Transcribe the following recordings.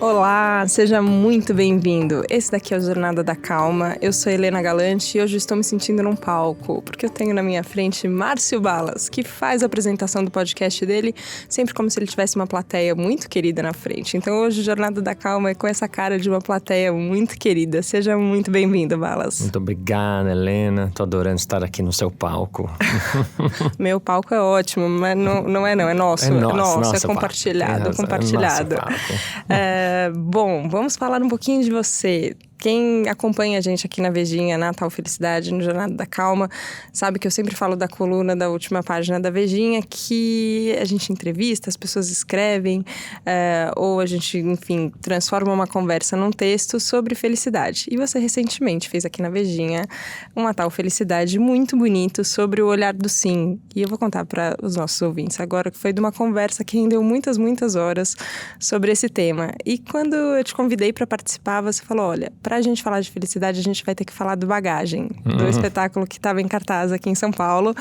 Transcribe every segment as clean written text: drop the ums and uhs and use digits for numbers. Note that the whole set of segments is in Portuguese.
Olá, seja muito bem-vindo. Esse daqui é o Jornada da Calma. Eu sou Helena Galante e hoje estou me sentindo num palco, porque eu tenho na minha frente Márcio Balas, que faz a apresentação do podcast dele sempre como se ele tivesse uma plateia muito querida na frente. Então hoje o Jornada da Calma é com essa cara de uma plateia muito querida. Seja muito bem-vindo, Balas. Muito obrigada, Helena. Tô adorando estar aqui no seu palco. Meu palco é ótimo, mas não, é nosso. É compartilhado. Bom, vamos falar um pouquinho de você. Quem acompanha a gente aqui na Vejinha, na Tal Felicidade, no Jornada da Calma, sabe que eu sempre falo da coluna da última página da Vejinha, que a gente entrevista, as pessoas escrevem, ou a gente, enfim, transforma uma conversa num texto sobre felicidade. E você recentemente fez aqui na Vejinha uma Tal Felicidade muito bonito sobre o olhar do sim. E eu vou contar para os nossos ouvintes agora que foi de uma conversa que rendeu muitas horas sobre esse tema. E quando eu te convidei para participar, você falou, olha, pra gente falar de felicidade, a gente vai ter que falar do Bagagem, do espetáculo que estava em cartaz aqui em São Paulo.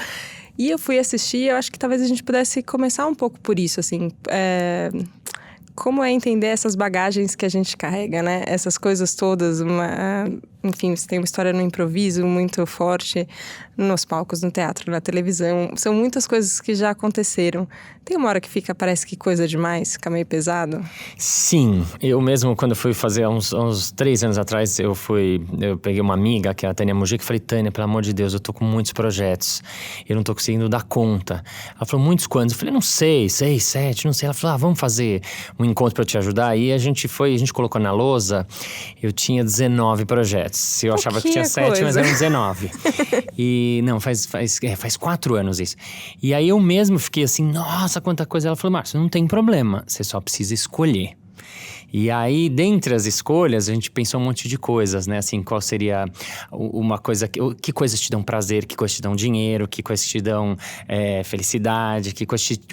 E eu fui assistir, eu acho que talvez a gente pudesse começar um pouco por isso, assim, como é entender essas bagagens que a gente carrega, né? Essas coisas todas, enfim, você tem uma história no improviso muito forte, nos palcos, no teatro, na televisão. São muitas coisas que já aconteceram. Tem uma hora que parece que coisa demais, fica meio pesado? Sim, eu mesmo quando fui fazer, uns 3 anos atrás, eu peguei uma amiga, que é a Tânia Mujica, e falei, Tânia, pelo amor de Deus, eu tô com muitos projetos, eu não tô conseguindo dar conta. Ela falou, muitos quantos? Eu falei, não sei, 6, 7, não sei. Ela falou, vamos fazer um encontro pra eu te ajudar. Aí a gente colocou na lousa, eu tinha 19 projetos. Eu achava que tinha 7, mas eram 19. E não, faz 4 anos isso. E aí eu mesmo fiquei assim, nossa, quanta coisa. Ela falou, Márcio, não tem problema, você só precisa escolher. E aí, dentre as escolhas, a gente pensou um monte de coisas, né? Assim, qual seria uma coisa... Que coisas te dão prazer, que coisas te dão dinheiro, que coisas te dão felicidade,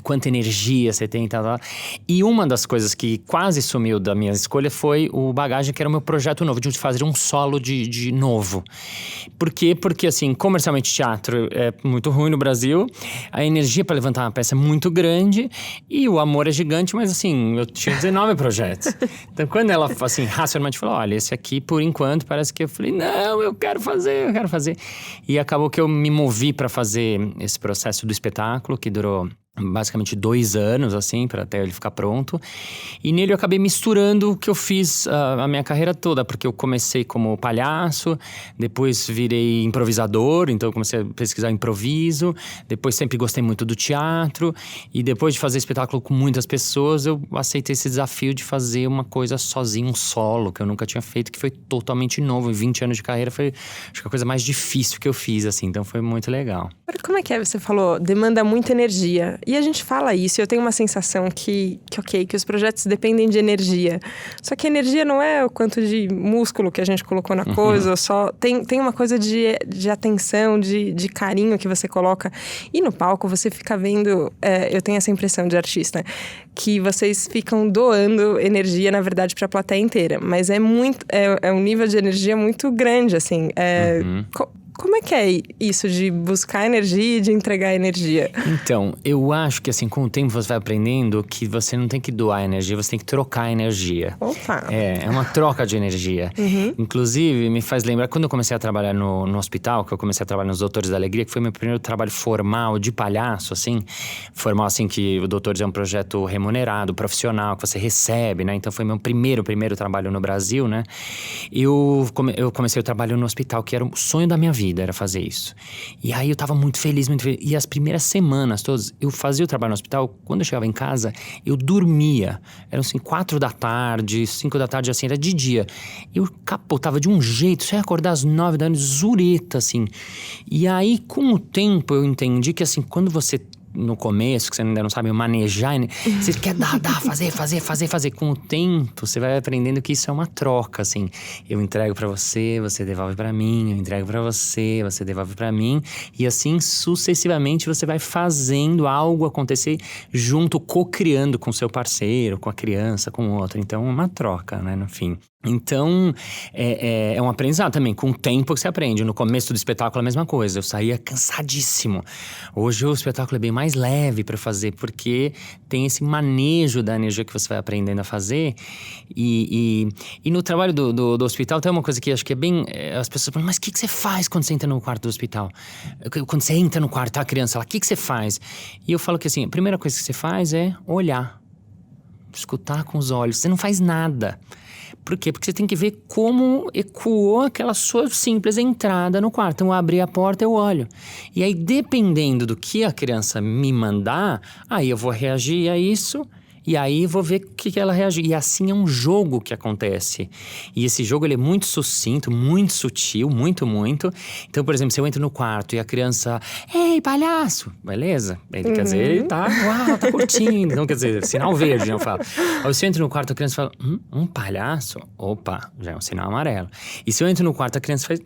quanta energia você tem e tal. E uma das coisas que quase sumiu da minha escolha foi o Bagagem, que era o meu projeto novo, de fazer um solo de novo. Por quê? Porque, assim, comercialmente teatro é muito ruim no Brasil, a energia para levantar uma peça é muito grande e o amor é gigante, mas, assim, eu tinha 19 projetos. Então, quando ela, assim, racionalmente falou, olha, esse aqui, por enquanto, parece que eu falei, não, eu quero fazer. E acabou que eu me movi para fazer esse processo do espetáculo, que durou basicamente 2 anos, assim, para até ele ficar pronto. E nele eu acabei misturando o que eu fiz a minha carreira toda, porque eu comecei como palhaço, depois virei improvisador, então eu comecei a pesquisar improviso, depois sempre gostei muito do teatro, e depois de fazer espetáculo com muitas pessoas, eu aceitei esse desafio de fazer uma coisa sozinho, um solo, que eu nunca tinha feito, que foi totalmente novo. Em 20 anos de carreira foi, acho que a coisa mais difícil que eu fiz, assim, então foi muito legal. Como é que você falou? Demanda muita energia. E a gente fala isso, e eu tenho uma sensação que os projetos dependem de energia. Só que energia não é o quanto de músculo que a gente colocou na coisa, só tem uma coisa de atenção, de carinho que você coloca. E no palco você fica vendo, eu tenho essa impressão de artista, que vocês ficam doando energia, na verdade, para a plateia inteira. Mas é um nível de energia muito grande, assim. Como é que é isso de buscar energia e de entregar energia? Então, eu acho que assim, com o tempo você vai aprendendo que você não tem que doar energia, você tem que trocar energia. Opa! É uma troca de energia. Inclusive, me faz lembrar, quando eu comecei a trabalhar no hospital, que eu comecei a trabalhar nos Doutores da Alegria, que foi meu primeiro trabalho formal de palhaço, assim. Formal, assim, que o Doutores é um projeto remunerado, profissional, que você recebe, né? Então, foi meu primeiro trabalho no Brasil, né? Eu comecei o trabalho no hospital, que era o sonho da minha vida, era fazer isso. E aí eu tava muito feliz. E as primeiras semanas todas, eu fazia o trabalho no hospital, quando eu chegava em casa, eu dormia. Eram assim, 4 da tarde, 5 da tarde, assim, era de dia. Eu capotava de um jeito, só ia acordar às 9 da noite, zureta, assim. E aí, com o tempo, eu entendi que, assim, quando você no começo, que você ainda não sabe manejar, você quer fazer. Com o tempo, você vai aprendendo que isso é uma troca, assim. Eu entrego pra você, você devolve pra mim. Eu entrego pra você, você devolve pra mim. E assim, sucessivamente, você vai fazendo algo acontecer junto, co-criando com seu parceiro, com a criança, com o outro. Então, é uma troca, né, no fim. Então, é um aprendizado também, com o tempo que você aprende. No começo do espetáculo, a mesma coisa. Eu saía cansadíssimo. Hoje, o espetáculo é bem mais leve para fazer, porque tem esse manejo da energia que você vai aprendendo a fazer. E no trabalho do hospital, tem uma coisa que acho que é bem... As pessoas falam, mas o que você faz quando você entra no quarto do hospital? Quando você entra no quarto, tá a criança lá, o que você faz? E eu falo que assim, a primeira coisa que você faz é olhar. Escutar com os olhos. Você não faz nada. Por quê? Porque você tem que ver como ecoou aquela sua simples entrada no quarto. Então, eu abri a porta, eu olho. E aí, dependendo do que a criança me mandar, aí eu vou reagir a isso... E aí vou ver o que ela reage. E assim é um jogo que acontece. E esse jogo ele é muito sucinto, muito sutil, muito. Então, por exemplo, se eu entro no quarto e a criança... Ei, palhaço! Beleza? Ele quer dizer, ele tá curtindo. Então, quer dizer, sinal verde, eu falo. Ou se eu entro no quarto, a criança fala... um palhaço? Opa, já é um sinal amarelo. E se eu entro no quarto, a criança faz...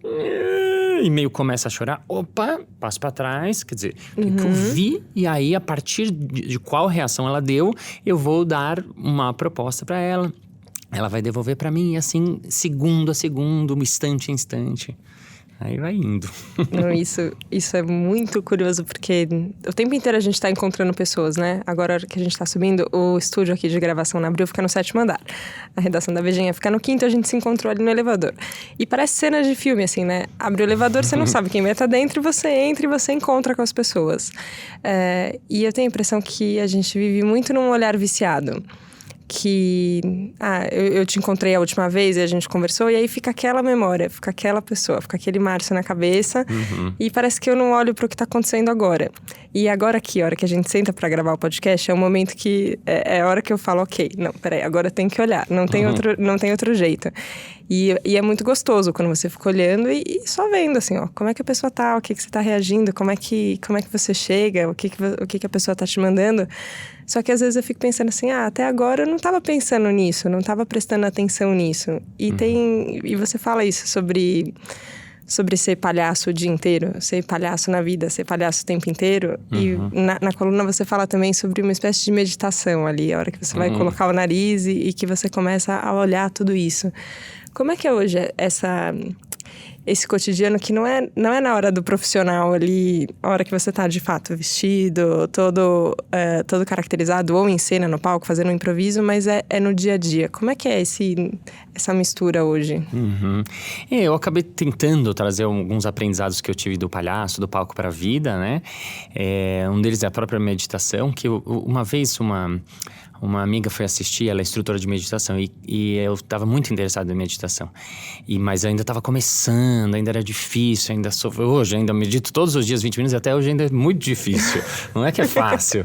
E meio começa a chorar, opa, passo pra trás, quer dizer, o que eu vi, e aí a partir de qual reação ela deu, eu vou dar uma proposta pra ela. Ela vai devolver pra mim, assim, segundo a segundo, instante a instante. Aí vai indo. Não, isso é muito curioso, porque o tempo inteiro a gente tá encontrando pessoas, né? Agora que a gente tá subindo, o estúdio aqui de gravação na Abril fica no 7º andar. A redação da Vejinha fica no 5º, a gente se encontrou ali no elevador. E parece cena de filme, assim, né? Abre o elevador, você não sabe quem vai estar dentro, e você entra e você encontra com as pessoas. E eu tenho a impressão que a gente vive muito num olhar viciado. Que eu te encontrei a última vez e a gente conversou, e aí fica aquela memória, fica aquela pessoa, fica aquele Márcio na cabeça, e parece que eu não olho pro que tá acontecendo agora. E agora aqui, a hora que a gente senta pra gravar o podcast, é o momento que é a hora que eu falo, ok, não, peraí, agora eu tenho que olhar, não tem outro jeito. E é muito gostoso quando você fica olhando e só vendo, assim, ó, como é que a pessoa tá, o que você tá reagindo, como é que você chega, o que a pessoa tá te mandando. Só que às vezes eu fico pensando assim, até agora eu não tava pensando nisso, não tava prestando atenção nisso. E você fala isso sobre ser palhaço o dia inteiro, ser palhaço na vida, ser palhaço o tempo inteiro. E na coluna você fala também sobre uma espécie de meditação ali, a hora que você vai colocar o nariz e que você começa a olhar tudo isso. Como é que é hoje esse cotidiano que não é na hora do profissional ali, a hora que você tá de fato vestido, todo caracterizado, ou em cena, no palco, fazendo um improviso, mas é no dia a dia. Como é que é essa mistura hoje? Eu acabei tentando trazer alguns aprendizados que eu tive do palhaço, do palco para a vida, né? Um deles é a própria meditação, que uma vez uma amiga foi assistir, ela é instrutora de meditação, e eu estava muito interessado em meditação. Mas eu ainda estava começando, ainda era difícil, hoje ainda medito todos os dias 20 minutos, até hoje ainda é muito difícil, não é que é fácil.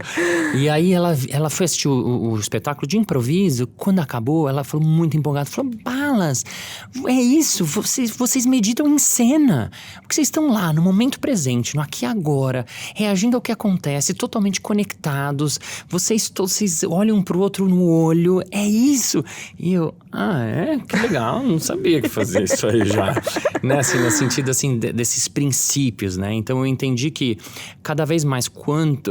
E aí ela foi assistir o espetáculo de improviso, quando acabou, ela falou muito empolgada, falou, Balas, é isso, vocês meditam em cena, porque vocês estão lá, no momento presente, no aqui e agora, reagindo ao que acontece, totalmente conectados, vocês olham pro outro no olho, é isso. E eu, que legal, não sabia que fazia isso aí já. Né? Assim, no sentido, assim, desses princípios, né? Então, eu entendi que cada vez mais, quando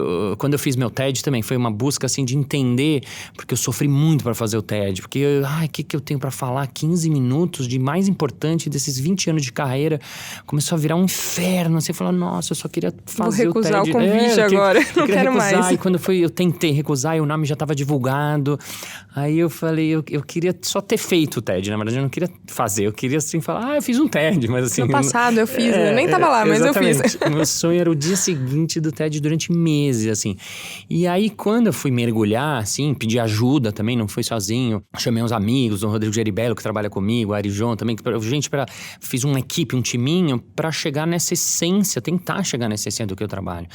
eu fiz meu TED também, foi uma busca, assim, de entender, porque eu sofri muito para fazer o TED, porque, o que eu tenho para falar? 15 minutos de mais importante desses 20 anos de carreira, começou a virar um inferno, assim, eu falei, nossa, eu só queria fazer o TED. Vou recusar o convite agora, não quero recusar, mais. E quando eu tentei recusar, e o nome já estava divulgado. Aí eu falei, eu queria só ter feito o TED, na verdade eu não queria fazer, eu queria assim falar, eu fiz um TED, mas assim... No passado eu fiz, eu nem tava lá, mas exatamente. Eu fiz. O meu sonho era o dia seguinte do TED durante meses, assim. E aí quando eu fui mergulhar, assim, pedir ajuda também, não fui sozinho, chamei uns amigos, o Rodrigo Geribello que trabalha comigo, o Ari João também, fiz uma equipe, um timinho pra chegar nessa essência, tentar chegar nessa essência do que eu trabalho.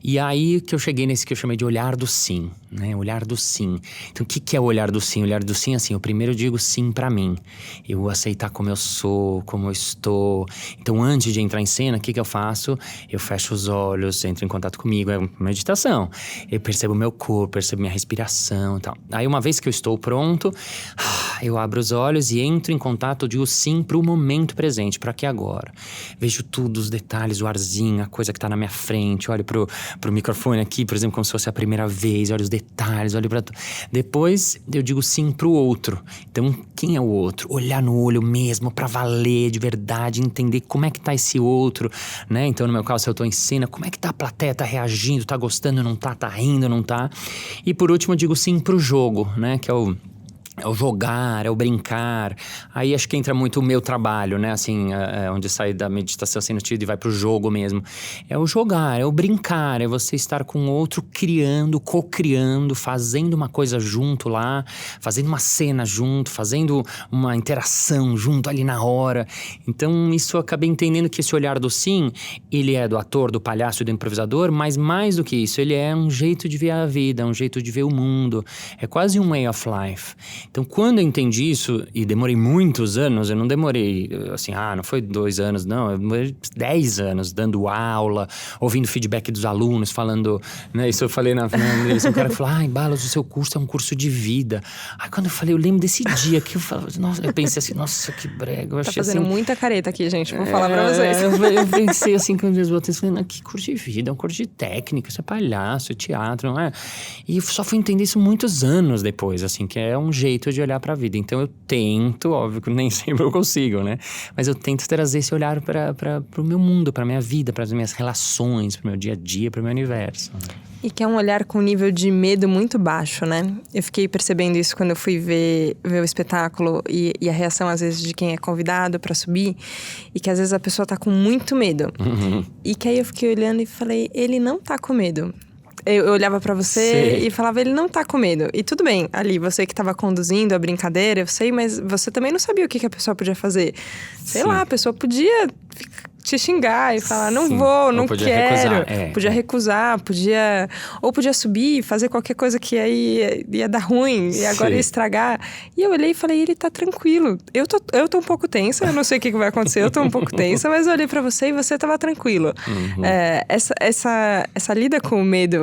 E aí que eu cheguei nesse que eu chamei de olhar do sim, né, olhar do sim. Então, o que é o olhar do sim? O olhar do sim, assim, eu primeiro digo sim pra mim. Eu aceitar como eu sou, como eu estou. Então, antes de entrar em cena, o que eu faço? Eu fecho os olhos, entro em contato comigo, é meditação. Eu percebo meu corpo, percebo minha respiração e tal. Aí, uma vez que eu estou pronto, eu abro os olhos e entro em contato, eu digo sim pro momento presente, para aqui agora. Vejo tudo, os detalhes, o arzinho, a coisa que tá na minha frente, olho pro microfone aqui, por exemplo, como se fosse a primeira vez, olho os detalhes, olho pra... Depois eu digo sim pro outro. Então, quem é o outro? Olhar no olho mesmo, pra valer, de verdade, entender como é que tá esse outro, né? Então, no meu caso, se eu tô em cena, como é que tá a plateia, tá reagindo, tá gostando, não tá rindo, não tá? E por último, eu digo sim pro jogo, né? Que é o jogar, é o brincar. Aí acho que entra muito o meu trabalho, né? Assim, onde sai da meditação assim, no sentido e vai pro jogo mesmo. É o jogar, é o brincar, é você estar com o outro criando, co-criando, fazendo uma coisa junto lá, fazendo uma cena junto, fazendo uma interação junto ali na hora. Então isso eu acabei entendendo que esse olhar do sim, ele é do ator, do palhaço e do improvisador, mas mais do que isso, ele é um jeito de ver a vida, um jeito de ver o mundo. É quase um way of life. Então, quando eu entendi isso, e demorei muitos anos, eu não demorei, assim, não foi 2 anos, não, eu demorei 10 anos dando aula, ouvindo feedback dos alunos, falando, né, isso eu falei na um cara falou, Balas, o seu curso é um curso de vida. Aí quando eu falei, eu lembro desse dia que eu falei, nossa, eu pensei assim, nossa, que brega. Eu tá achei fazendo assim, muita careta aqui, gente, vou falar pra vocês. Eu pensei assim, quando eu voltei, falei, que curso de vida, é um curso de técnica, isso é palhaço, é teatro, não é? E eu só fui entender isso muitos anos depois, assim, que é um jeito de olhar para a vida. Então eu tento, óbvio que nem sempre eu consigo, né? Mas eu tento trazer esse olhar para o meu mundo, para minha vida, para as minhas relações, para o meu dia a dia, para o meu universo. E que é um olhar com nível de medo muito baixo, né? Eu fiquei percebendo isso quando eu fui ver o espetáculo e a reação, às vezes, de quem é convidado para subir. E que, às vezes, a pessoa tá com muito medo. Uhum. E que aí eu fiquei olhando e falei, ele não tá com medo. Eu olhava pra você e falava, ele não tá com medo. E tudo bem, ali, você que tava conduzindo a brincadeira, eu sei, mas você também não sabia o que a pessoa podia fazer. Sei lá, a pessoa podia te xingar e falar, não vou, não quero. Podia recusar, ou podia subir e fazer qualquer coisa que aí ia dar ruim e agora ia estragar. E eu olhei e falei, ele tá tranquilo. Eu tô um pouco tensa, eu não sei o que vai acontecer, eu tô um pouco tensa, mas eu olhei pra você e você tava tranquilo. Uhum. Essa lida com o medo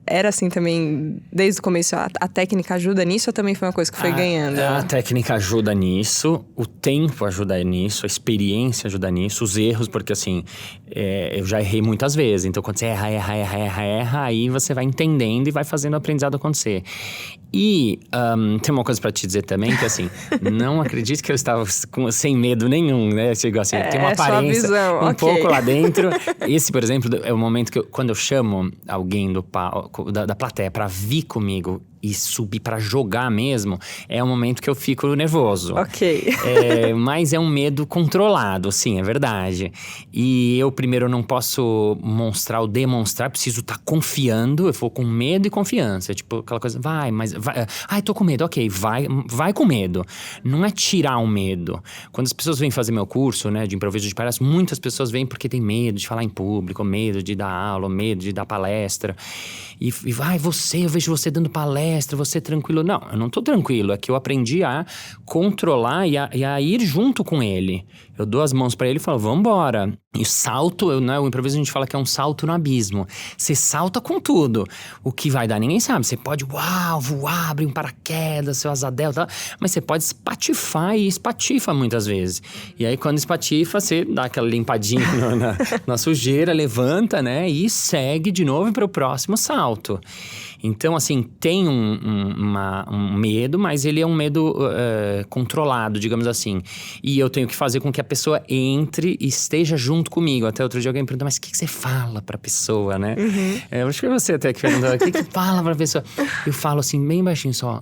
era assim também, desde o começo, a técnica ajuda nisso ou também foi uma coisa que foi ganhando? A técnica ajuda nisso, o tempo ajuda nisso, a experiência ajuda nisso, os erros, porque assim, eu já errei muitas vezes. Então quando você erra, aí você vai entendendo e vai fazendo o aprendizado acontecer. E tem uma coisa pra te dizer também, que assim, não acredite que eu estava sem medo nenhum, né? Chegou assim, tem uma aparência pouco lá dentro. Esse, por exemplo, é o momento que quando eu chamo alguém da plateia pra vir comigo e subir pra jogar mesmo, é um momento que eu fico nervoso. Ok. Mas é um medo controlado, sim, é verdade. E eu primeiro não posso mostrar ou demonstrar, preciso estar confiando, eu vou com medo e confiança. Tipo, aquela coisa, vai. Tô com medo, ok, vai com medo. Não é tirar o medo. Quando as pessoas vêm fazer meu curso, né, de improviso de palhaço, muitas pessoas vêm porque tem medo de falar em público, medo de dar aula, medo de dar palestra. E vai, eu vejo você dando palestra, você tranquilo. Não, eu não tô tranquilo, é que eu aprendi a controlar e a ir junto com ele. Eu dou as mãos pra ele e falo, vambora. E salto, o improviso a gente fala que é um salto no abismo. Você salta com tudo. O que vai dar, ninguém sabe. Você pode, voar, abrir um paraquedas, seu asa delta, mas você pode espatifar e espatifa muitas vezes. E aí quando espatifa, você dá aquela limpadinha na sujeira, levanta, né? E segue de novo para o próximo salto. Então, assim, tem um medo, mas ele é um medo controlado, digamos assim. E eu tenho que fazer com que a pessoa entre e esteja junto comigo. Até outro dia alguém me perguntou, mas o que você fala pra pessoa, né? Uhum. Eu acho que foi você até que perguntou, o que fala pra pessoa? Eu falo assim, bem baixinho só.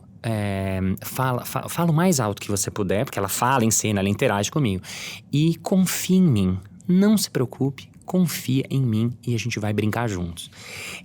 Fala o mais alto que você puder, porque ela fala em cena, ela interage comigo. E confie em mim, não se preocupe. Confia em mim e a gente vai brincar juntos.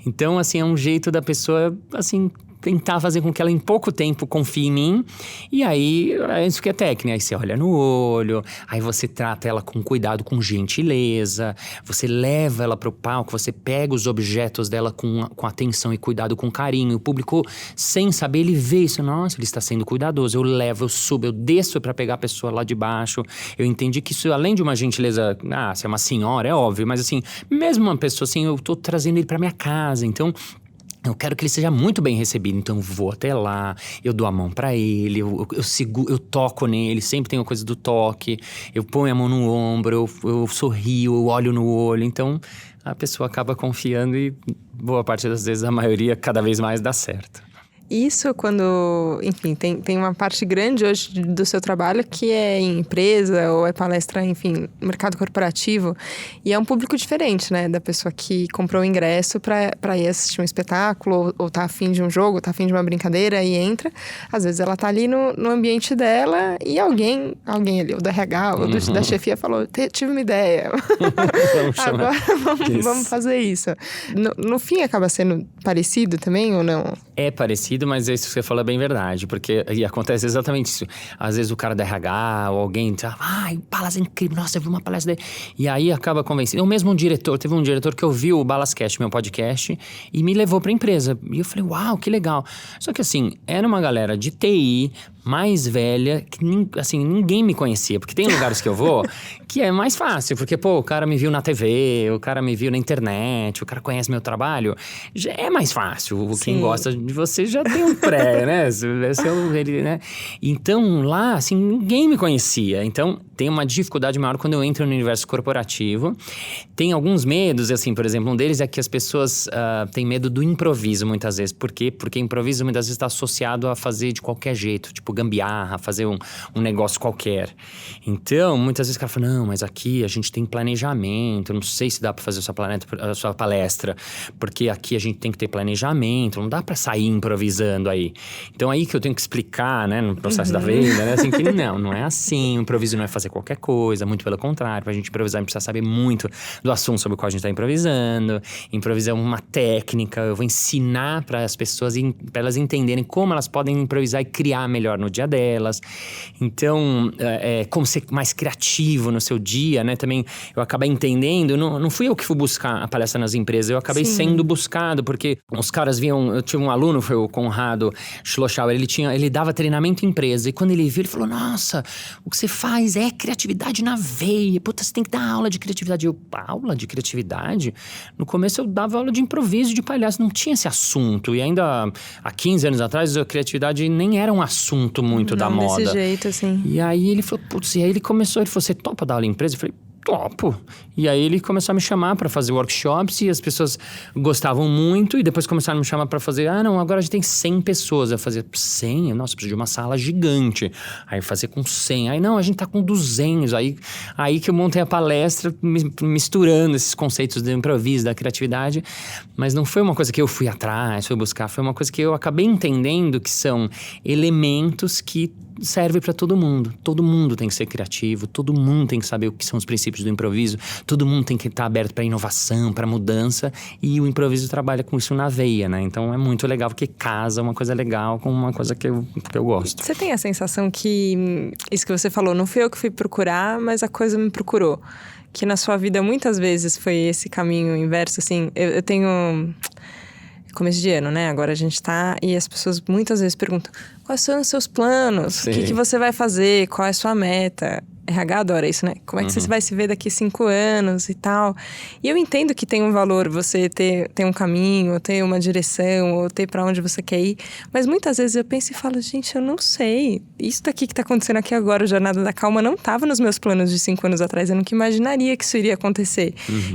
Então, assim, é um jeito da pessoa, assim, tentar fazer com que ela em pouco tempo confie em mim. E aí, isso que é técnica. Aí você olha no olho, aí você trata ela com cuidado, com gentileza. Você leva ela pro palco, você pega os objetos dela com atenção e cuidado, com carinho. O público, sem saber, ele vê isso. Nossa, ele está sendo cuidadoso. Eu levo, eu subo, eu desço pra pegar a pessoa lá de baixo. Eu entendi que isso, além de uma gentileza... se é uma senhora, é óbvio. Mas assim, mesmo uma pessoa assim, eu tô trazendo ele pra minha casa. Então... Eu quero que ele seja muito bem recebido, então eu vou até lá, eu dou a mão pra ele, eu seguro, eu toco nele, sempre tem a coisa do toque, eu ponho a mão no ombro, eu sorrio, eu olho no olho, então a pessoa acaba confiando e boa parte das vezes, a maioria, cada vez mais dá certo. Isso quando, enfim, tem uma parte grande hoje do seu trabalho que é em empresa ou é palestra, enfim, mercado corporativo. E é um público diferente, né? Da pessoa que comprou o ingresso para ir assistir um espetáculo ou tá afim de um jogo, ou tá afim de uma brincadeira e entra. Às vezes ela tá ali no ambiente dela e alguém ali, o do RH ou da chefia falou, tive uma ideia. Agora vamos fazer isso. No fim acaba sendo parecido também ou não? É parecido, mas isso que você falou é bem verdade, porque e acontece exatamente isso. Às vezes o cara da RH ou alguém diz, palestra incrível, nossa, eu vi uma palestra dele. E aí acaba convencendo. Eu mesmo teve um diretor que ouviu o Balascast, meu podcast, e me levou pra empresa. E eu falei, uau, que legal. Só que assim, era uma galera de TI, mais velha, que assim, ninguém me conhecia. Porque tem lugares que eu vou que é mais fácil. Porque, pô, o cara me viu na TV, o cara me viu na internet, o cara conhece meu trabalho. Já é mais fácil. Quem gosta de você já tem um pré, né? Né? Então, lá, assim, ninguém me conhecia. Então, tem uma dificuldade maior quando eu entro no universo corporativo. Tem alguns medos, assim, por exemplo, um deles é que as pessoas têm medo do improviso, muitas vezes. Por quê? Porque improviso, muitas vezes, está associado a fazer de qualquer jeito. Tipo, gambiarra, fazer um negócio qualquer. Então, muitas vezes o cara fala, não, mas aqui a gente tem planejamento, não sei se dá para fazer a sua palestra, porque aqui a gente tem que ter planejamento, não dá para sair improvisando aí. Então, aí que eu tenho que explicar, né, no processo da venda, né, assim, que não é assim, o improviso não é fazer qualquer coisa, muito pelo contrário, pra gente improvisar, a gente precisa saber muito do assunto sobre o qual a gente tá improvisando, improvisar uma técnica, eu vou ensinar para as pessoas, para elas entenderem como elas podem improvisar e criar melhor no dia delas. Então, como ser mais criativo no seu dia, né? Também eu acabei entendendo, não fui eu que fui buscar a palestra nas empresas, eu acabei sendo buscado, porque os caras eu tive um aluno, foi o Conrado Schlossauer, ele dava treinamento em empresa, e quando ele viu, ele falou, nossa, o que você faz é criatividade na veia, puta, você tem que dar aula de criatividade. Aula de criatividade? No começo eu dava aula de improviso, de palhaço, não tinha esse assunto, e ainda há 15 anos atrás, a criatividade nem era um assunto muito da moda. Desse jeito, assim. E aí ele falou, putz, e aí ele falou, você topa dar aula em empresa? Eu falei, topo. E aí ele começou a me chamar para fazer workshops e as pessoas gostavam muito e depois começaram a me chamar para fazer, agora a gente tem 100 pessoas. Eu fazia 100? Nossa, preciso de uma sala gigante. Aí eu fazia com 100. Aí não, a gente tá com 200. Aí que eu montei a palestra misturando esses conceitos do improviso, da criatividade. Mas não foi uma coisa que eu fui atrás, fui buscar. Foi uma coisa que eu acabei entendendo que são elementos que serve para todo mundo. Todo mundo tem que ser criativo, todo mundo tem que saber o que são os princípios do improviso, todo mundo tem que estar aberto para inovação, para mudança, e o improviso trabalha com isso na veia, né? Então é muito legal porque casa uma coisa legal com uma coisa que eu gosto. Você tem a sensação que isso que você falou, não fui eu que fui procurar, mas a coisa me procurou? Que na sua vida muitas vezes foi esse caminho inverso, assim, eu tenho... Começo de ano, né? Agora a gente tá... E as pessoas muitas vezes perguntam, quais são os seus planos? Sim. O que você vai fazer? Qual é a sua meta? RH adora isso, né? Como é que você vai se ver daqui 5 anos e tal? E eu entendo que tem um valor você ter um caminho, ter uma direção, ou ter pra onde você quer ir. Mas muitas vezes eu penso e falo, gente, eu não sei. Isso daqui que tá acontecendo aqui agora, o Jornada da Calma, não tava nos meus planos de 5 anos atrás. Eu nunca imaginaria que isso iria acontecer.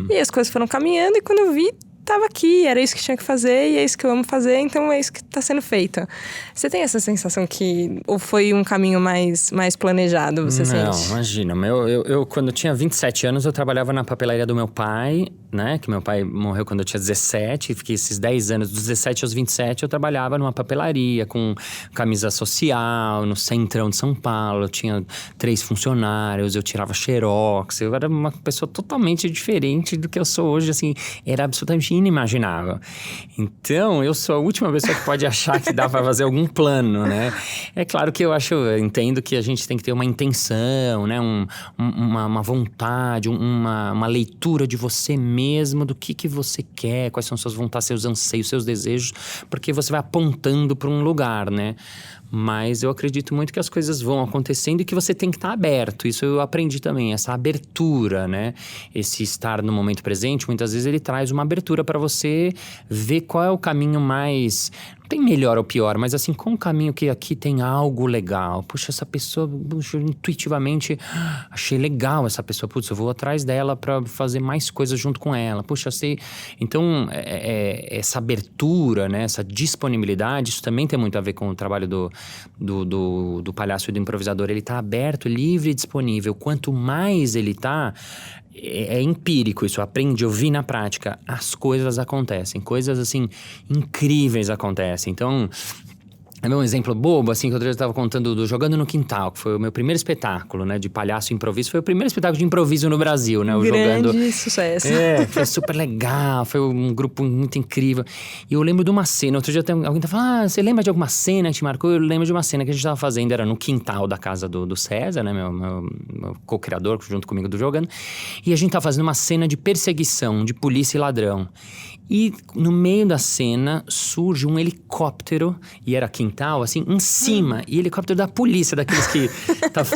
E as coisas foram caminhando e quando eu vi, tava aqui, era isso que tinha que fazer e é isso que eu amo fazer, então é isso que tá sendo feito. Você tem essa sensação que ou foi um caminho mais planejado, você sente? Não, imagina. Eu quando eu tinha 27 anos, eu trabalhava na papelaria do meu pai, né? Que meu pai morreu quando eu tinha 17, fiquei esses 10 anos, dos 17 aos 27, eu trabalhava numa papelaria com camisa social, no centrão de São Paulo, eu tinha 3 funcionários, eu tirava xerox, eu era uma pessoa totalmente diferente do que eu sou hoje, assim, era absolutamente inimaginável. Então, eu sou a última pessoa que pode achar que dá para fazer algum plano, né? É claro que eu entendo que a gente tem que ter uma intenção, né? Uma vontade, uma leitura de você mesmo, mesmo do que você quer, quais são suas vontades, seus anseios, seus desejos, porque você vai apontando para um lugar, né? Mas eu acredito muito que as coisas vão acontecendo e que você tem que estar aberto. Isso eu aprendi também, essa abertura, né? Esse estar no momento presente, muitas vezes ele traz uma abertura para você ver qual é o caminho mais... Não tem melhor ou pior, mas assim, qual o caminho que aqui tem algo legal? Puxa, essa pessoa, puxa, intuitivamente, achei legal essa pessoa. Putz, eu vou atrás dela para fazer mais coisas junto com ela. Puxa, sei... Então, essa abertura, né? Essa disponibilidade, isso também tem muito a ver com o trabalho do palhaço e do improvisador. Ele tá aberto, livre e disponível. Quanto mais ele tá... É empírico isso, eu aprendi, eu vi na prática. As coisas acontecem, coisas assim, incríveis acontecem. Então... É um exemplo bobo, assim, que eu estava contando do Jogando no Quintal, que foi o meu primeiro espetáculo, né, de palhaço improviso. Foi o primeiro espetáculo de improviso no Brasil, né, o Grande sucesso. Foi super legal, foi um grupo muito incrível. E eu lembro de uma cena, outro dia alguém tá falando, você lembra de alguma cena que te marcou? Eu lembro de uma cena que a gente estava fazendo, era no quintal da casa do César, né, meu co-criador, junto comigo do Jogando. E a gente tava fazendo uma cena de perseguição, de polícia e ladrão. E no meio da cena surge um helicóptero, e era quintal, assim, em cima. E helicóptero da polícia, daqueles que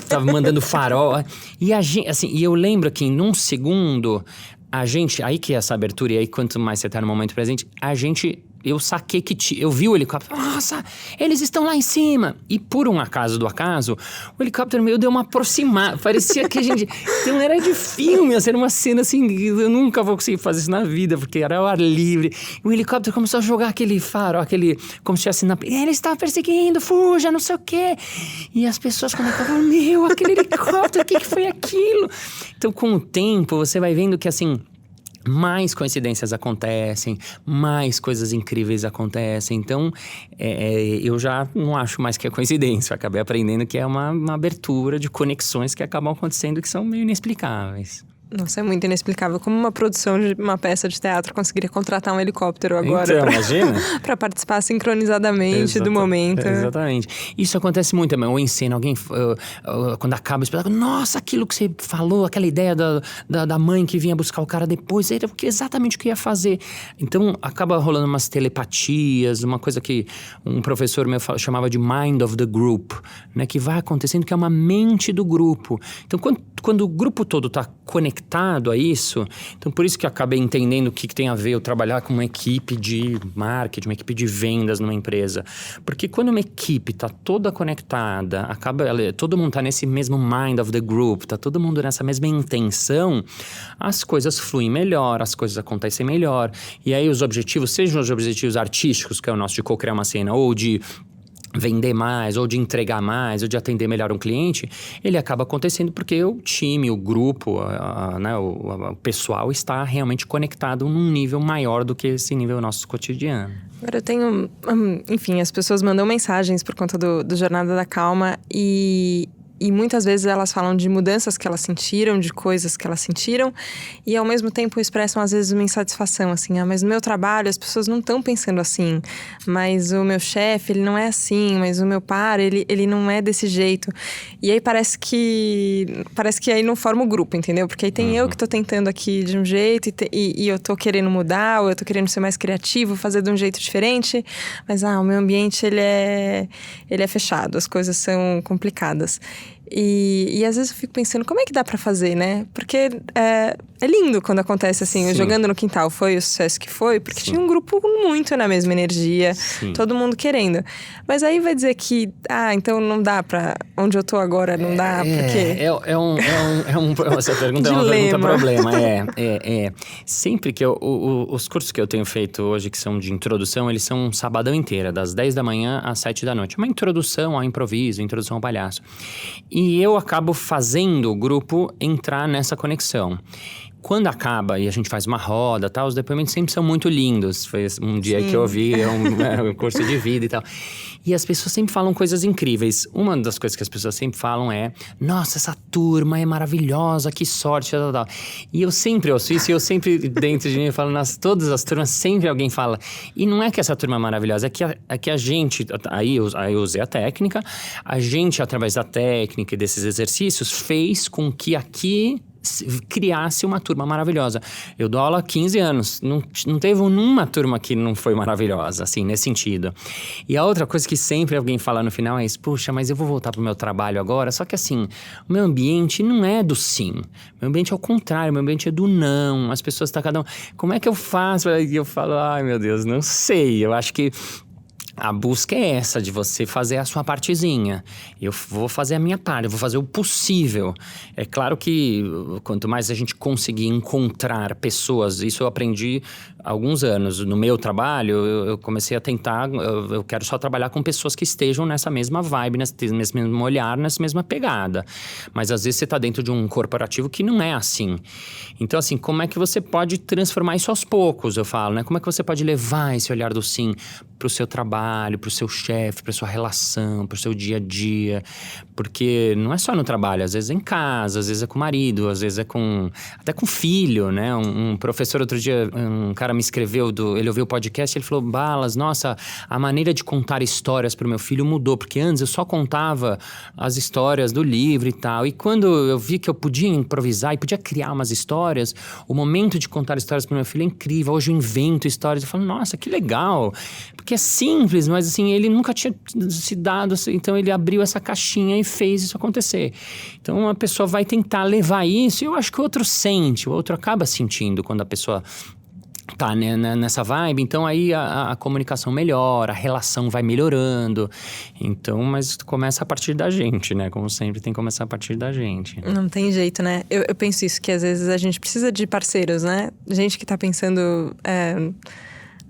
tava mandando farol. E a gente, assim, e eu lembro que num segundo, a gente, aí que é essa abertura, e aí quanto mais você tá no momento presente, eu saquei eu vi o helicóptero, nossa, eles estão lá em cima. E por um acaso do acaso, o helicóptero meio deu uma aproximada, parecia que a gente... Então era de filme, era uma cena assim, eu nunca vou conseguir fazer isso na vida, porque era ao ar livre. E o helicóptero começou a jogar aquele faro, como se estivesse ele estava perseguindo, fuja, não sei o quê. E as pessoas começavam, meu, aquele helicóptero, o que foi aquilo? Então com o tempo, você vai vendo que assim... mais coincidências acontecem, mais coisas incríveis acontecem. Então, eu já não acho mais que é coincidência. Eu acabei aprendendo que é uma abertura de conexões que acabam acontecendo que são meio inexplicáveis. Nossa, é muito inexplicável. Como uma produção de uma peça de teatro conseguiria contratar um helicóptero agora então, imagina. Para participar sincronizadamente do momento. Exatamente. Isso acontece muito também. Ou em cena, alguém, quando acaba o espetáculo, nossa, aquilo que você falou, aquela ideia da mãe que vinha buscar o cara depois, era exatamente o que ia fazer. Então, acaba rolando umas telepatias, uma coisa que um professor meu chamava de mind of the group, né? Que vai acontecendo, que é uma mente do grupo. Então, quando o grupo todo está conectado a isso, então por isso que eu acabei entendendo o que tem a ver eu trabalhar com uma equipe de marketing, uma equipe de vendas numa empresa. Porque quando uma equipe está toda conectada, todo mundo está nesse mesmo mind of the group, está todo mundo nessa mesma intenção, as coisas fluem melhor, as coisas acontecem melhor. E aí os objetivos, sejam os objetivos artísticos, que é o nosso de co-criar uma cena, ou de vender mais, ou de entregar mais, ou de atender melhor um cliente, ele acaba acontecendo porque o time, o grupo, né, o pessoal está realmente conectado num nível maior do que esse nível nosso cotidiano. Agora eu tenho... enfim, as pessoas mandam mensagens por conta do Jornada da Calma e muitas vezes elas falam de mudanças que elas sentiram, de coisas que elas sentiram e ao mesmo tempo expressam às vezes uma insatisfação, assim, mas no meu trabalho as pessoas não estão pensando assim, mas o meu chefe, ele não é assim, mas o meu par, ele não é desse jeito. E aí parece que aí não forma o grupo, entendeu? Porque aí tem eu que tô tentando aqui de um jeito e eu tô querendo mudar, ou eu tô querendo ser mais criativo, fazer de um jeito diferente, mas o meu ambiente, ele é fechado, as coisas são complicadas. E às vezes eu fico pensando, como é que dá pra fazer, né? Porque é lindo quando acontece assim, o Jogando no Quintal foi o sucesso que foi, porque tinha um grupo muito na mesma energia, todo mundo querendo. Mas aí vai dizer que, então não dá pra... Onde eu tô agora não dá, porque... Essa pergunta é uma pergunta problema, Sempre que os cursos que eu tenho feito hoje, que são de introdução, eles são um sabadão inteira, das 10 da manhã às 7 da noite. Uma introdução ao improviso, introdução ao palhaço. E eu acabo fazendo o grupo entrar nessa conexão. Quando acaba e a gente faz uma roda, tal, os depoimentos sempre são muito lindos. Foi um dia que eu ouvi, um curso de vida e tal. E as pessoas sempre falam coisas incríveis. Uma das coisas que as pessoas sempre falam é: nossa, essa turma é maravilhosa, que sorte, tal. E eu sempre ouço isso, e eu sempre, dentro de mim, eu falo, todas as turmas, sempre alguém fala. E não é que essa turma é maravilhosa, é que a gente, aí eu usei a técnica, a gente, através da técnica e desses exercícios, fez com que aqui criasse uma turma maravilhosa. Eu dou aula há 15 anos, não teve nenhuma turma que não foi maravilhosa, assim, nesse sentido. E a outra coisa que sempre alguém fala no final é isso: puxa, mas eu vou voltar pro meu trabalho agora, só que assim, o meu ambiente não é do sim, o meu ambiente é o contrário, o meu ambiente é do não, as pessoas estão cada um, como é que eu faço? E eu falo, ai meu Deus, não sei, eu acho que a busca é essa, de você fazer a sua partezinha. Eu vou fazer a minha parte, eu vou fazer o possível. É claro que quanto mais a gente conseguir encontrar pessoas, isso eu aprendi há alguns anos. No meu trabalho, eu comecei a tentar, eu quero só trabalhar com pessoas que estejam nessa mesma vibe, nesse mesmo olhar, nessa mesma pegada. Mas às vezes você está dentro de um corporativo que não é assim. Então assim, como é que você pode transformar isso aos poucos, eu falo, né? Como é que você pode levar esse olhar do sim para o seu trabalho, para o seu chefe, para sua relação, para o seu dia a dia, porque não é só no trabalho, às vezes é em casa, às vezes é com o marido, às vezes é até com o filho, né? Um professor outro dia, um cara me escreveu, ele ouviu o podcast e ele falou: Balas, nossa, a maneira de contar histórias para o meu filho mudou, porque antes eu só contava as histórias do livro e tal, e quando eu vi que eu podia improvisar e podia criar umas histórias, o momento de contar histórias para o meu filho é incrível. Hoje eu invento histórias, eu falo, nossa, que legal, porque é simples, mas assim, ele nunca tinha se dado, então ele abriu essa caixinha e fez isso acontecer. Então a pessoa vai tentar levar isso, e eu acho que o outro sente, o outro acaba sentindo quando a pessoa tá nessa vibe. Então aí a comunicação melhora, a relação vai melhorando. Então, mas começa a partir da gente, né? Como sempre, tem que começar a partir da gente. Não tem jeito, né? Eu penso isso, que às vezes a gente precisa de parceiros, né? Gente que tá pensando...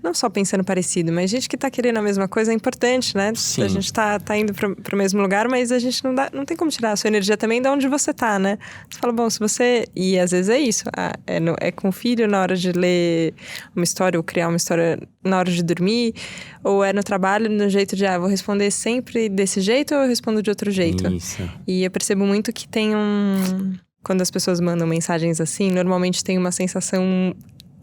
não só pensando parecido, mas gente que tá querendo a mesma coisa é importante, né? Sim. A gente tá indo pro mesmo lugar, mas a gente não tem como tirar a sua energia também de onde você tá, né? Você fala, bom, se você... E às vezes é isso, é com o filho na hora de ler uma história ou criar uma história na hora de dormir, ou é no trabalho no jeito de, vou responder sempre desse jeito ou eu respondo de outro jeito. Isso. E eu percebo muito que tem quando as pessoas mandam mensagens assim, normalmente tem uma sensação...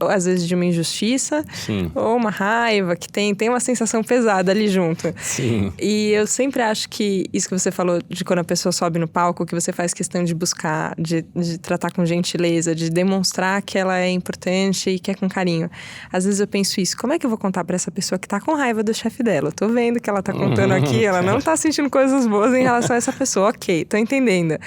às vezes de uma injustiça. Sim. Ou uma raiva, que tem uma sensação pesada ali junto. Sim. E eu sempre acho que isso que você falou de quando a pessoa sobe no palco, que você faz questão de buscar, de tratar com gentileza, de demonstrar que ela é importante e que é com carinho. Às vezes eu penso isso, como é que eu vou contar pra essa pessoa que tá com raiva do chefe dela? Eu tô vendo que ela tá contando aqui, ela não tá sentindo coisas boas em relação a essa pessoa, ok, tô entendendo.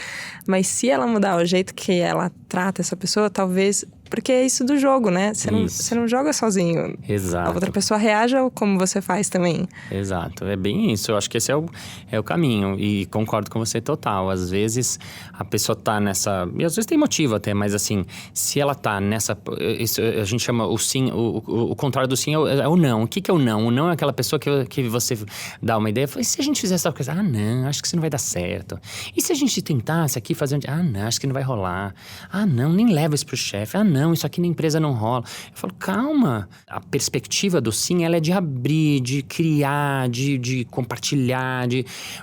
Mas se ela mudar o jeito que ela trata essa pessoa, talvez... Porque é isso do jogo, né? Você não joga sozinho. Exato. A outra pessoa reage como você faz também. Exato, é bem isso. Eu acho que esse é o caminho. E concordo com você total. Às vezes a pessoa tá nessa... E às vezes tem motivo até, mas assim, se ela tá nessa... Isso, a gente chama o sim... O contrário do sim é o não. O que é o não? O não é aquela pessoa que você dá uma ideia. E se a gente fizer essa coisa? Não, acho que isso não vai dar certo. E se a gente tentasse aqui fazer... não, acho que não vai rolar. Não, nem leva isso pro chefe. Não, isso aqui na empresa não rola. Eu falo, calma. A perspectiva do sim, ela é de abrir, de criar, de compartilhar.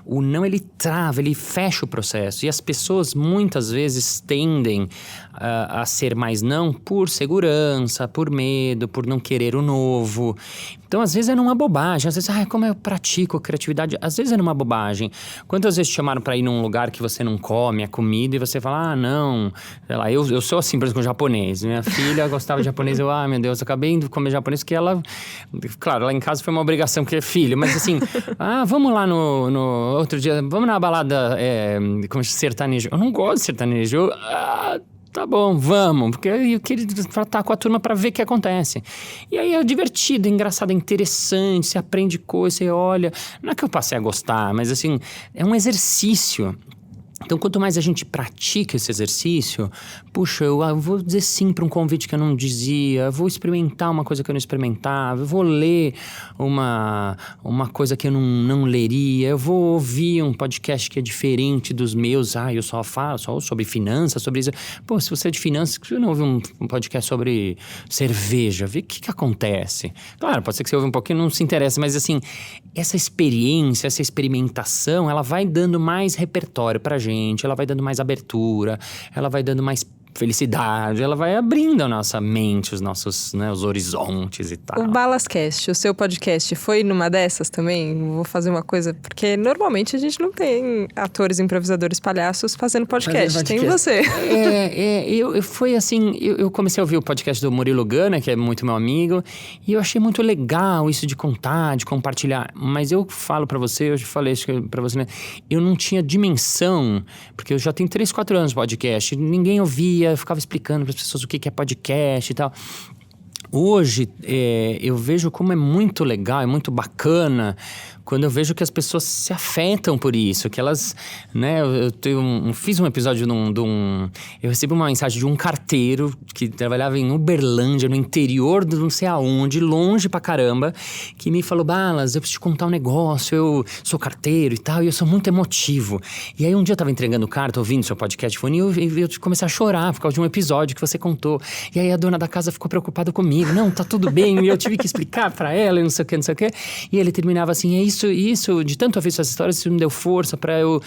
O não, ele trava, ele fecha o processo. E as pessoas, muitas vezes, tendem a ser mais não por segurança, por medo, por não querer o novo. Então, às vezes é numa bobagem. Às vezes, como eu pratico a criatividade? Às vezes é numa bobagem. Quantas vezes te chamaram pra ir num lugar que você não come a comida e você fala, não... Sei lá, eu sou assim, por exemplo, com japonês. Minha filha gostava de japonês. Eu, meu Deus, eu acabei de comer japonês porque ela... Claro, lá em casa foi uma obrigação, porque é filho. Mas assim, vamos lá no outro dia... Vamos na balada como sertanejo. Eu não gosto de sertanejo. Tá bom, vamos, porque eu queria estar com a turma para ver o que acontece. E aí é divertido, é engraçado, é interessante, você aprende coisas, você olha. Não é que eu passei a gostar, mas assim, é um exercício. Então, quanto mais a gente pratica esse exercício, puxa, eu vou dizer sim para um convite que eu não dizia, eu vou experimentar uma coisa que eu não experimentava, eu vou ler uma coisa que eu não leria, eu vou ouvir um podcast que é diferente dos meus, eu só falo sobre finanças, sobre isso. Pô, se você é de finanças, por que você não ouve um podcast sobre cerveja? Vê o que acontece. Claro, pode ser que você ouve um pouquinho e não se interesse, mas assim, essa experiência, essa experimentação, ela vai dando mais repertório pra gente, ela vai dando mais abertura, ela vai dando mais felicidade, ela vai abrindo a nossa mente, os nossos, né, os horizontes e tal. O Balascast, o seu podcast, foi numa dessas também? Vou fazer uma coisa, porque normalmente a gente não tem atores, improvisadores, palhaços fazendo podcast. Tem você. Foi assim, eu comecei a ouvir o podcast do Murilo Gun, que é muito meu amigo, e eu achei muito legal isso de contar, de compartilhar. Mas eu falo pra você, eu já falei isso pra você, né? Eu não tinha dimensão, porque eu já tenho 3, 4 anos de podcast, ninguém ouvia, eu ficava explicando para as pessoas o que é podcast e tal. Hoje, eu vejo como é muito legal, é muito bacana quando eu vejo que as pessoas se afetam por isso, que elas, né, fiz um episódio eu recebi uma mensagem de um carteiro que trabalhava em Uberlândia, no interior de não sei aonde, longe pra caramba, que me falou, Balas, eu preciso te contar um negócio, eu sou carteiro e tal, e eu sou muito emotivo. E aí um dia eu tava entregando carta, ouvindo seu podcast fone, e eu comecei a chorar por causa de um episódio que você contou. E aí a dona da casa ficou preocupada comigo, não, tá tudo bem, e eu tive que explicar pra ela, e não sei o que. E ele terminava assim, isso, de tanto ouvir essas histórias, isso me deu força pra eu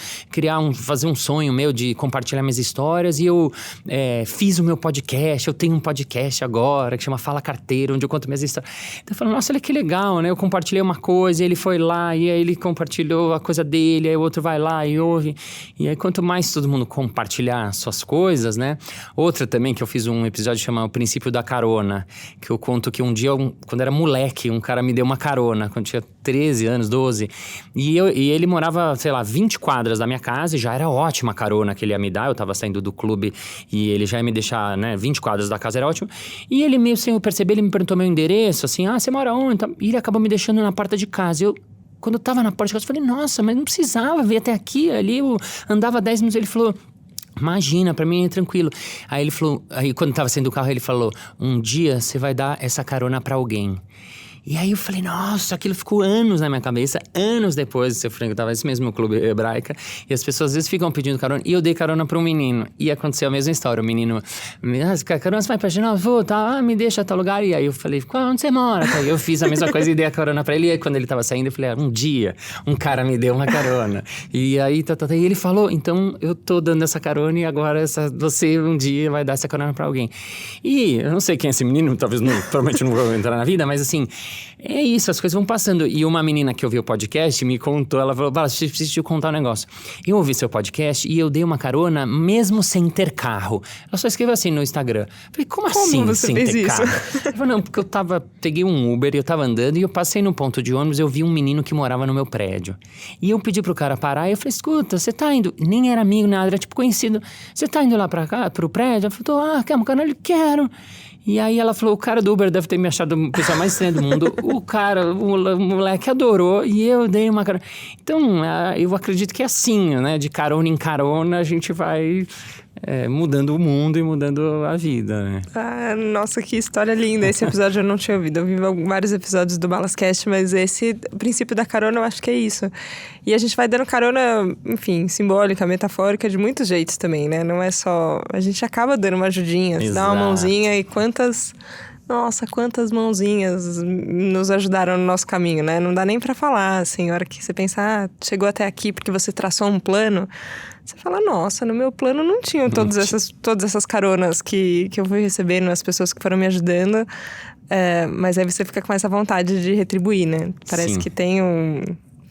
fazer um sonho meu de compartilhar minhas histórias, e eu fiz o meu podcast, eu tenho um podcast agora, que chama Fala Carteiro, onde eu conto minhas histórias. Então eu falo, nossa, olha que legal, né? Eu compartilhei uma coisa, ele foi lá, e aí ele compartilhou a coisa dele, aí o outro vai lá e ouve. E aí quanto mais todo mundo compartilhar suas coisas, né? Outra também, que eu fiz um episódio chamado O Princípio da Carona, que eu conto que um dia, quando era moleque, um cara me deu uma carona, quando tinha 13 anos, 12, e ele morava, sei lá, 20 quadras da minha casa, e já era ótima a carona que ele ia me dar. Eu tava saindo do clube e ele já ia me deixar, né, 20 quadras da casa, era ótimo. E ele, meio sem eu perceber, ele me perguntou meu endereço, assim, você mora onde? E ele acabou me deixando na porta de casa. Quando eu tava na porta de casa, eu falei, nossa, mas não precisava vir até aqui, ali eu andava 10 minutos. Ele falou, imagina, pra mim é tranquilo. Aí ele falou, quando eu tava saindo do carro, ele falou, um dia você vai dar essa carona pra alguém. E aí eu falei, nossa, aquilo ficou anos na minha cabeça. Anos depois de ser franco, eu tava nesse mesmo clube hebraica, e as pessoas às vezes ficam pedindo carona, e eu dei carona pra um menino, e aconteceu a mesma história. O menino, carona, você vai pra Não, vou, tá, me deixa a tal lugar. E aí eu falei, onde você mora? Aí eu fiz a mesma coisa e dei a carona pra ele. E aí quando ele tava saindo, eu falei, um dia um cara me deu uma carona. E aí, e ele falou, então eu tô dando essa carona, e agora você um dia vai dar essa carona pra alguém. E eu não sei quem é esse menino, provavelmente não vou entrar na vida, mas assim, é isso, as coisas vão passando. E uma menina que ouviu o podcast me contou, ela falou, preciso te contar um negócio. Eu ouvi seu podcast e eu dei uma carona mesmo sem ter carro. Ela só escreveu assim no Instagram. Falei, como assim você sem fez ter isso? carro? Ela falou, não, porque peguei um Uber e eu tava andando, e eu passei no ponto de ônibus, eu vi um menino que morava no meu prédio. E eu pedi pro cara parar, e eu falei, escuta, você tá indo? Nem era amigo, nada, era tipo conhecido. Você tá indo lá pra cá, pro prédio? Ela falou, quer uma carona? Ele, quero. E aí ela falou, o cara do Uber deve ter me achado a pessoa mais estranha do mundo. O moleque adorou, e eu dei uma carona. Então, eu acredito que é assim, né? De carona em carona, a gente vai mudando o mundo e mudando a vida, né? Nossa, que história linda. Esse episódio eu não tinha ouvido. Eu vi vários episódios do Balascast, mas o princípio da carona eu acho que é isso. E a gente vai dando carona, enfim, simbólica, metafórica, de muitos jeitos também, né? Não é só... A gente acaba dando uma ajudinha, dá uma mãozinha, e quantas mãozinhas nos ajudaram no nosso caminho, né? Não dá nem pra falar, assim, a hora que você pensa, chegou até aqui porque você traçou um plano, você fala, nossa, no meu plano não tinham todas essas caronas que eu fui recebendo, as pessoas que foram me ajudando, mas aí você fica com essa vontade de retribuir, né? Parece Sim. que tem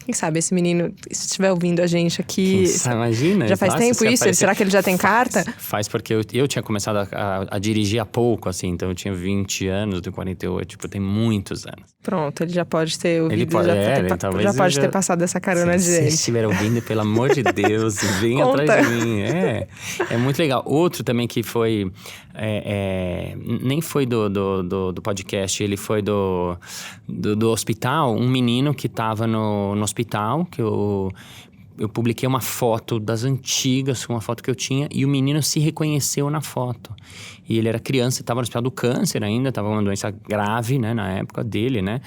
quem sabe esse menino, se estiver ouvindo a gente aqui... Imagina. Já faz tempo isso? Será que ele já tem carta? Faz porque eu tinha começado a dirigir há pouco, assim. Então eu tinha 20 anos, eu tenho 48. Tipo, tem muitos anos. Pronto, ele já pode ter ouvido. Ele pode, já pode ter passado essa carona se de gente. Se estiver ouvindo, pelo amor de Deus, venha atrás de mim. É muito legal. Outro também que foi... nem foi do podcast, ele foi do hospital. Um menino que estava no hospital, que eu publiquei uma foto das antigas, uma foto que eu tinha, e o menino se reconheceu na foto. E ele era criança, estava no hospital do câncer ainda, estava uma doença grave, né, na época dele, né?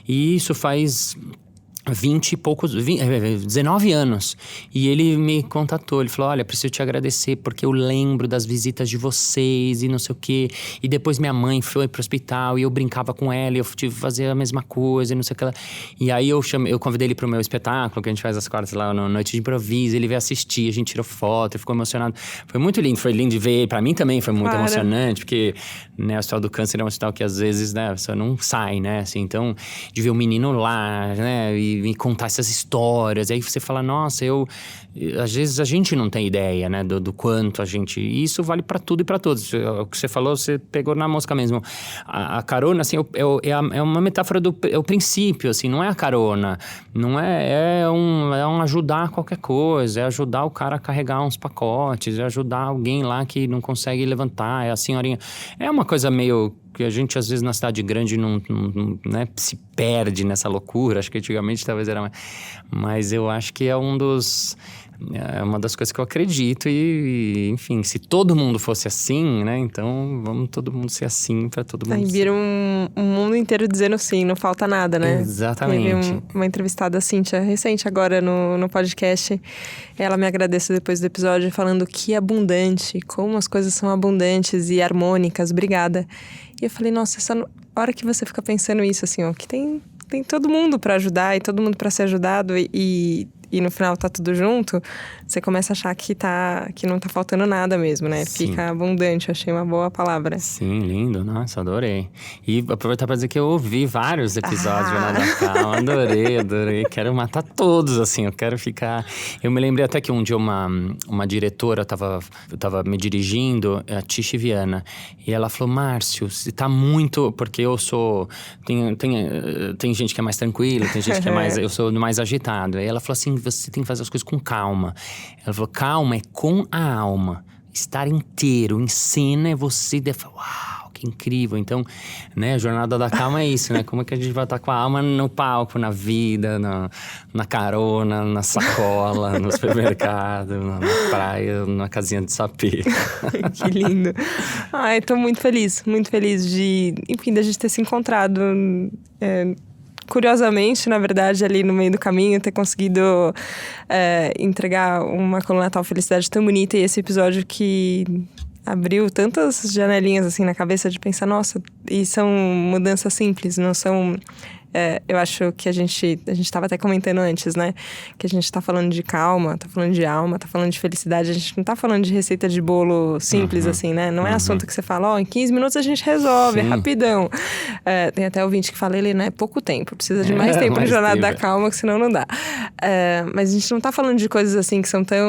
E isso faz 19 anos. E ele me contatou, ele falou, olha, preciso te agradecer porque eu lembro das visitas de vocês e não sei o quê. E depois minha mãe foi pro hospital e eu brincava com ela e eu tive que fazer a mesma coisa e não sei o que lá. E aí eu convidei ele pro meu espetáculo, que a gente faz às quartas lá na Noite de Improviso, ele veio assistir, a gente tirou foto, ele ficou emocionado. Foi muito lindo de ver, pra mim também foi muito emocionante, porque, né, o Hospital do Câncer é um hospital que às vezes, né, você não sai, né, assim, então, de ver o menino lá, né, e contar essas histórias, aí você fala, nossa, às vezes a gente não tem ideia, né, do quanto a gente, e isso vale pra tudo e pra todos, o que você falou, você pegou na mosca mesmo, a carona, assim, é uma metáfora é o princípio, assim, não é a carona, não é um ajudar qualquer coisa, é ajudar o cara a carregar uns pacotes, é ajudar alguém lá que não consegue levantar, é a senhorinha, é uma coisa meio que a gente, às vezes, na cidade grande não né, se perde nessa loucura. Acho que antigamente talvez era mais... Mas eu acho que é uma das coisas que eu acredito e, enfim, se todo mundo fosse assim, né? Então, vamos todo mundo ser assim para todo mundo. Aí vira um mundo inteiro dizendo sim, não falta nada, né? Exatamente. Teve uma entrevistada, a Cíntia, recente agora no podcast. Ela me agradeceu depois do episódio falando que abundante, como as coisas são abundantes e harmônicas. Obrigada. E eu falei, nossa, essa hora que você fica pensando isso, assim, ó, que tem todo mundo pra ajudar e todo mundo pra ser ajudado e no final tá tudo junto, você começa a achar que não tá faltando nada mesmo, né? Sim. Fica abundante, achei uma boa palavra. Sim, lindo, nossa, adorei. E aproveitar pra dizer que eu ouvi vários episódios de Jornada da Calma, adorei. Quero matar todos, assim, eu quero ficar... Eu me lembrei até que um dia uma diretora eu tava me dirigindo, a Tishi Viana, e ela falou, Márcio, você tá muito... Porque eu sou... Tem gente que é mais tranquila, tem gente que é mais... Eu sou mais agitado. Aí ela falou assim, você tem que fazer as coisas com calma. Ela falou, calma é com a alma. Estar inteiro em cena é você... Uau, que incrível. Então, né, a Jornada da Calma é isso, né? Como é que a gente vai estar com a alma no palco, na vida, na carona, na sacola, no supermercado, na praia, na casinha de sapê. Que lindo. Ai, tô muito feliz de, enfim, da gente ter se encontrado... Curiosamente, na verdade, ali no meio do caminho, ter conseguido entregar uma Coluna Natal Felicidade tão bonita. E esse episódio que abriu tantas janelinhas assim na cabeça de pensar, nossa, e são mudanças simples, não são... eu acho que a gente estava até comentando antes, né? Que a gente tá falando de calma, tá falando de alma, tá falando de felicidade. A gente não tá falando de receita de bolo simples, assim, né? Não é assunto que você fala, em 15 minutos a gente resolve, é rapidão. Tem até ouvinte que fala, ele, né? Pouco tempo, precisa de mais tempo no Jornada da Calma, que senão não dá. Mas a gente não tá falando de coisas assim que são tão...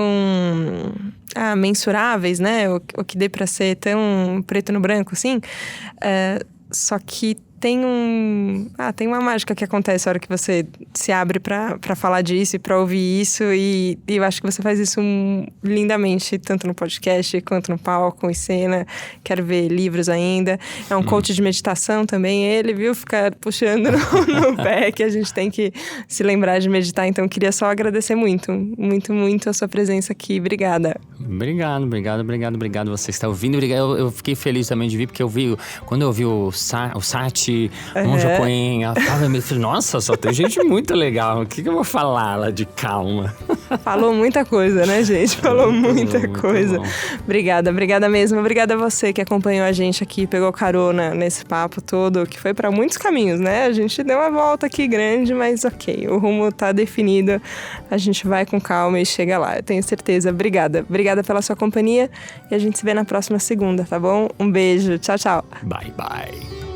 mensuráveis, né? O que dê pra ser tão preto no branco, assim. Só que tem uma mágica que acontece a hora que você se abre pra falar disso e pra ouvir isso. E eu acho que você faz isso lindamente, tanto no podcast quanto no palco, em cena. Quero ver livros ainda. É um coach de meditação também, ele, viu? Ficar puxando no pé, que a gente tem que se lembrar de meditar. Então, queria só agradecer muito, muito, muito a sua presença aqui. Obrigada. Obrigado você que está ouvindo. Eu fiquei feliz também de vir, porque quando eu ouvi o Sati, um Japoen, eu falei, nossa, só tem gente muito legal. O que eu vou falar lá de calma? Falou muita coisa, né, gente? Falou muita coisa. Obrigada mesmo. Obrigada a você que acompanhou a gente aqui, pegou carona nesse papo todo, que foi para muitos caminhos, né? A gente deu uma volta aqui grande, mas ok, o rumo tá definido. A gente vai com calma e chega lá, eu tenho certeza. Obrigada pela sua companhia e a gente se vê na próxima segunda, tá bom? Um beijo, tchau. Bye.